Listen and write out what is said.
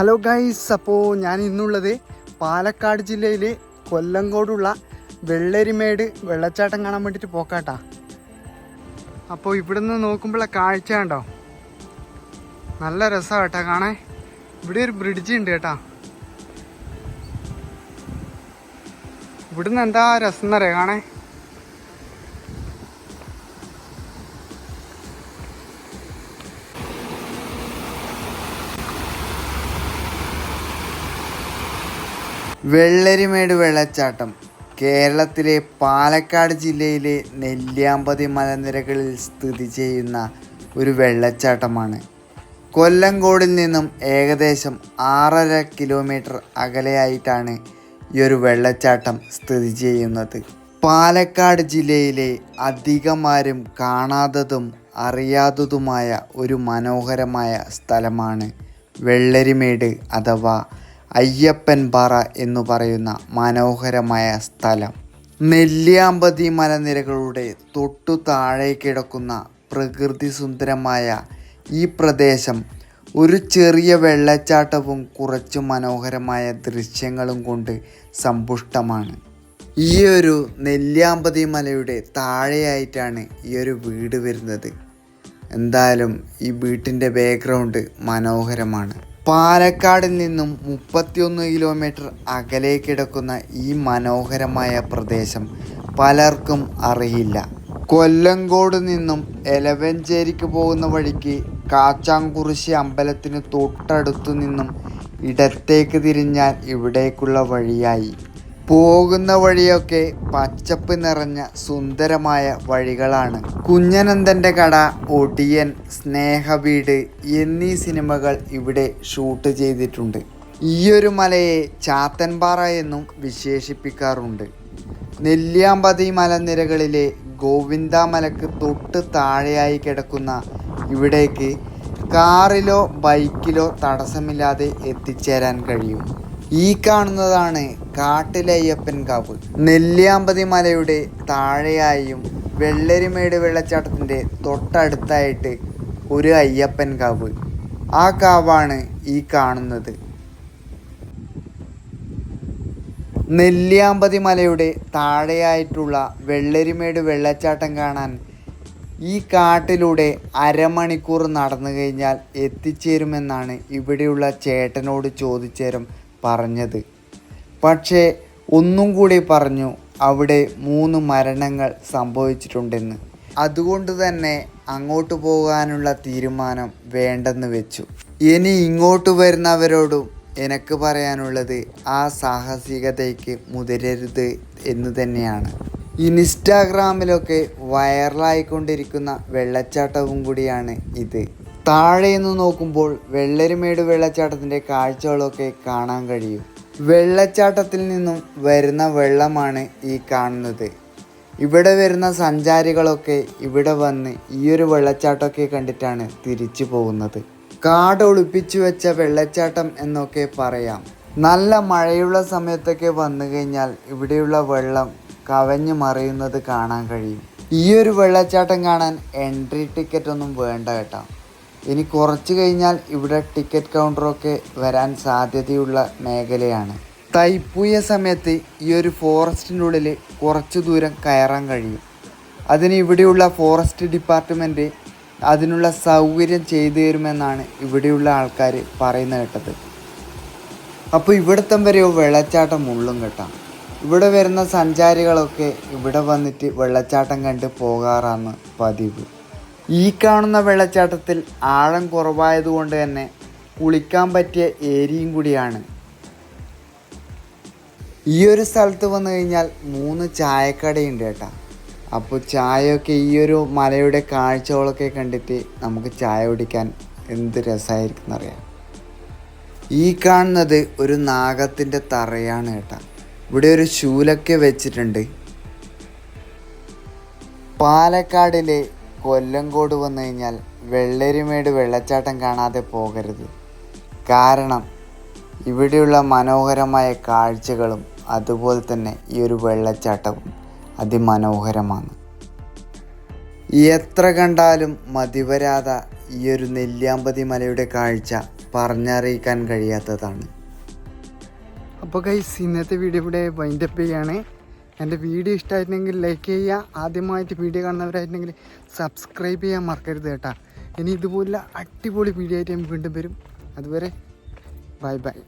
Hello guys, അപ്പോൾ ഞാൻ ഇന്നുള്ളത് പാലക്കാട് ജില്ലയിൽ കൊല്ലങ്കോടുള്ള വെള്ളരിമേട് വെള്ളച്ചാട്ടം കാണാൻ വേണ്ടിയിട്ട് പോക്കാട്ടാ. അപ്പോൾ ഇവിടുന്ന് നോക്കുമ്പോഴുള്ള കാഴ്ച കണ്ടോ, നല്ല രസമാണ് കേട്ടോ കാണാൻ. ഇവിടെ ഒരു ബ്രിഡ്ജ് ഉണ്ട് കേട്ടാ. ഇവിടുന്ന് എന്താ രസം എന്നറിയാം കാണാൻ. വെള്ളരിമേട് വെള്ളച്ചാട്ടം കേരളത്തിലെ പാലക്കാട് ജില്ലയിലെ നെല്ലിയാമ്പതി മലനിരകളിൽ സ്ഥിതി ചെയ്യുന്ന ഒരു വെള്ളച്ചാട്ടമാണ്. കൊല്ലങ്കോടിൽ നിന്നും ഏകദേശം 6.5 കിലോമീറ്റർ അകലെയായിട്ടാണ് ഈ ഒരു വെള്ളച്ചാട്ടം സ്ഥിതി ചെയ്യുന്നത്. പാലക്കാട് ജില്ലയിലെ അധികമാരും കാണാത്തതും അറിയാത്തതുമായ ഒരു മനോഹരമായ സ്ഥലമാണ് വെള്ളരിമേട് അഥവാ അയ്യപ്പൻ പാറ എന്നു പറയുന്ന മനോഹരമായ സ്ഥലം. നെല്ലിയാമ്പതി മലനിരകളുടെ തൊട്ടു താഴെ കിടക്കുന്ന പ്രകൃതി സുന്ദരമായ ഈ പ്രദേശം ഒരു ചെറിയ വെള്ളച്ചാട്ടവും കുറച്ചു മനോഹരമായ ദൃശ്യങ്ങളും കൊണ്ട് സമ്പുഷ്ടമാണ്. ഈ ഒരു നെല്ലിയാമ്പതി മലയുടെ താഴെയായിട്ടാണ് ഈ ഒരു വീട് വരുന്നത്. എന്തായാലും ഈ വീട്ടിൻ്റെ ബാക്ക്ഗ്രൗണ്ട് മനോഹരമാണ്. പാലക്കാടിൽ നിന്നും 31 കിലോമീറ്റർ അകലെ കിടക്കുന്ന ഈ മനോഹരമായ പ്രദേശം പലർക്കും അറിയില്ല. കൊല്ലങ്കോട് നിന്നും എലവഞ്ചേരിക്ക് പോകുന്ന വഴിക്ക് കാച്ചാംകുറിശി അമ്പലത്തിന് തൊട്ടടുത്തു നിന്നും ഇടത്തേക്ക് തിരിഞ്ഞാൽ ഇവിടേക്കുള്ള വഴിയായി. പോകുന്ന വഴിയൊക്കെ പച്ചപ്പ് നിറഞ്ഞ സുന്ദരമായ വഴികളാണ്. കുഞ്ഞനന്തൻ്റെ കട, ഒടിയൻ, സ്നേഹവീട് എന്നീ സിനിമകൾ ഇവിടെ ഷൂട്ട് ചെയ്തിട്ടുണ്ട്. ഈയൊരു മലയെ ചാത്തൻപാറ എന്നും വിശേഷിപ്പിക്കാറുണ്ട്. നെല്ലിയാമ്പതി മലനിരകളിലെ ഗോവിന്ദമലക്ക് തൊട്ട് താഴെയായി കിടക്കുന്ന ഇവിടേക്ക് കാറിലോ ബൈക്കിലോ തടസ്സമില്ലാതെ എത്തിച്ചേരാൻ കഴിയും. ഈ കാണുന്നതാണ് കാട്ടിലെ അയ്യപ്പൻ കാവ്. നെല്ലിയാമ്പതി മലയുടെ താഴെയായും വെള്ളരിമേട് വെള്ളച്ചാട്ടത്തിൻ്റെ തൊട്ടടുത്തായിട്ട് ഒരു അയ്യപ്പൻ കാവ്. ആ കാവാണ് ഈ കാണുന്നത്. നെല്ലിയാമ്പതി മലയുടെ താഴെയായിട്ടുള്ള വെള്ളരിമേട് വെള്ളച്ചാട്ടം കാണാൻ ഈ കാട്ടിലൂടെ അരമണിക്കൂർ നടന്നു കഴിഞ്ഞാൽ എത്തിച്ചേരുമെന്നാണ് ഇവിടെയുള്ള ചേട്ടനോട് ചോദിച്ചേരം പറഞ്ഞത്. പക്ഷേ ഒന്നും കൂടി പറഞ്ഞു, അവിടെ 3 മരണങ്ങൾ സംഭവിച്ചിട്ടുണ്ടെന്ന്. അതുകൊണ്ട് തന്നെ അങ്ങോട്ട് പോകാനുള്ള തീരുമാനം വേണ്ടെന്ന് വെച്ചു. ഇനി ഇങ്ങോട്ട് വരുന്നവരോടും എനിക്ക് പറയാനുള്ളത് ആ സാഹസികതയ്ക്ക് മുതിരരുത് എന്ന് തന്നെയാണ്. ഇൻസ്റ്റാഗ്രാമിലൊക്കെ വൈറലായിക്കൊണ്ടിരിക്കുന്ന വെള്ളച്ചാട്ടവും കൂടിയാണ് ഇത്. താഴെ നിന്ന് നോക്കുമ്പോൾ വെള്ളരിമേട് വെള്ളച്ചാട്ടത്തിൻ്റെ കാഴ്ചകളൊക്കെ കാണാൻ കഴിയും. വെള്ളച്ചാട്ടത്തിൽ നിന്നും വരുന്ന വെള്ളമാണ് ഈ കാണുന്നത്. ഇവിടെ വരുന്ന സഞ്ചാരികളൊക്കെ ഇവിടെ വന്ന് ഈ ഒരു വെള്ളച്ചാട്ടമൊക്കെ കണ്ടിട്ടാണ് തിരിച്ചു പോകുന്നത്. കാട് ഒളിപ്പിച്ചു വെച്ച വെള്ളച്ചാട്ടം എന്നൊക്കെ പറയാം. നല്ല മഴയുള്ള സമയത്തൊക്കെ വന്നു കഴിഞ്ഞാൽ ഇവിടെയുള്ള വെള്ളം കവഞ്ഞു മറിയുന്നത് കാണാൻ കഴിയും. ഈ ഒരു വെള്ളച്ചാട്ടം കാണാൻ എൻട്രി ടിക്കറ്റ് ഒന്നും വേണ്ട കേട്ടോ. ഇനി കുറച്ച് കഴിഞ്ഞാൽ ഇവിടെ ടിക്കറ്റ് കൗണ്ടറൊക്കെ വരാൻ സാധ്യതയുള്ള മേഖലയാണ്. തൈപ്പൂയ സമയത്ത് ഈ ഒരു ഫോറസ്റ്റിൻ്റെ ഉള്ളിൽ കുറച്ച് ദൂരം കയറാൻ കഴിയും. അതിന് ഇവിടെയുള്ള ഫോറസ്റ്റ് ഡിപ്പാർട്ട്മെൻറ്റ് അതിനുള്ള സൗകര്യം ചെയ്തു തരുമെന്നാണ് ഇവിടെയുള്ള ആൾക്കാർ പറയുന്നത് കേട്ടത്. അപ്പോൾ ഇവിടത്തം വരെയോ വെള്ളച്ചാട്ടം ഉള്ളും കേട്ടാം. ഇവിടെ വരുന്ന സഞ്ചാരികളൊക്കെ ഇവിടെ വന്നിട്ട് വെള്ളച്ചാട്ടം കണ്ട് പോകാറാണ് പതിവ്. ഈ കാണുന്ന വെള്ളച്ചാട്ടത്തിൽ ആഴം കുറവായതുകൊണ്ട് തന്നെ കുളിക്കാൻ പറ്റിയ ഏരിയയും കൂടിയാണ്. ഈ ഒരു സ്ഥലത്ത് വന്നു കഴിഞ്ഞാൽ 3 ചായക്കടയുണ്ട് കേട്ടോ. അപ്പോൾ ചായയൊക്കെ ഈ ഒരു മലയുടെ കാഴ്ചകളൊക്കെ കണ്ടിട്ട് നമുക്ക് ചായ കുടിക്കാൻ എന്ത് രസമായിരിക്കും എന്നറിയാം. ഈ കാണുന്നത് ഒരു നാഗത്തിൻ്റെ തറയാണ് കേട്ടോ. ഇവിടെ ഒരു ശൂലൊക്കെ വെച്ചിട്ടുണ്ട്. പാലക്കാടിലെ കൊല്ലങ്കോട് വന്നു കഴിഞ്ഞാൽ വെള്ളരിമേട് വെള്ളച്ചാട്ടം കാണാതെ പോകരുത്. കാരണം ഇവിടെയുള്ള മനോഹരമായ കാഴ്ചകളും അതുപോലെ തന്നെ ഈ ഒരു വെള്ളച്ചാട്ടവും അതിമനോഹരമാണ്. എത്ര കണ്ടാലും മതിവരാത ഈ ഒരു നെല്ലിയാമ്പതി മലയുടെ കാഴ്ച പറഞ്ഞറിയിക്കാൻ കഴിയാത്തതാണ്. അപ്പോൾ ഗൈസ്, ഇന്നത്തെ വീഡിയോ ഇവിടെ വൈൻഡപ്പ് ചെയ്യാണ്. എൻ്റെ വീഡിയോ ഇഷ്ടമായിട്ടുണ്ടെങ്കിൽ ലൈക്ക് ചെയ്യുക. ആദ്യമായിട്ട് വീഡിയോ കാണുന്നവരായിട്ടുണ്ടെങ്കിൽ സബ്സ്ക്രൈബ് ചെയ്യാൻ മറക്കരുത് കേട്ടോ. ഇനി ഇതുപോലുള്ള അടിപൊളി വീഡിയോ ആയിട്ട് ഞാൻ വീണ്ടും വരും. അതുവരെ ബൈ ബൈ.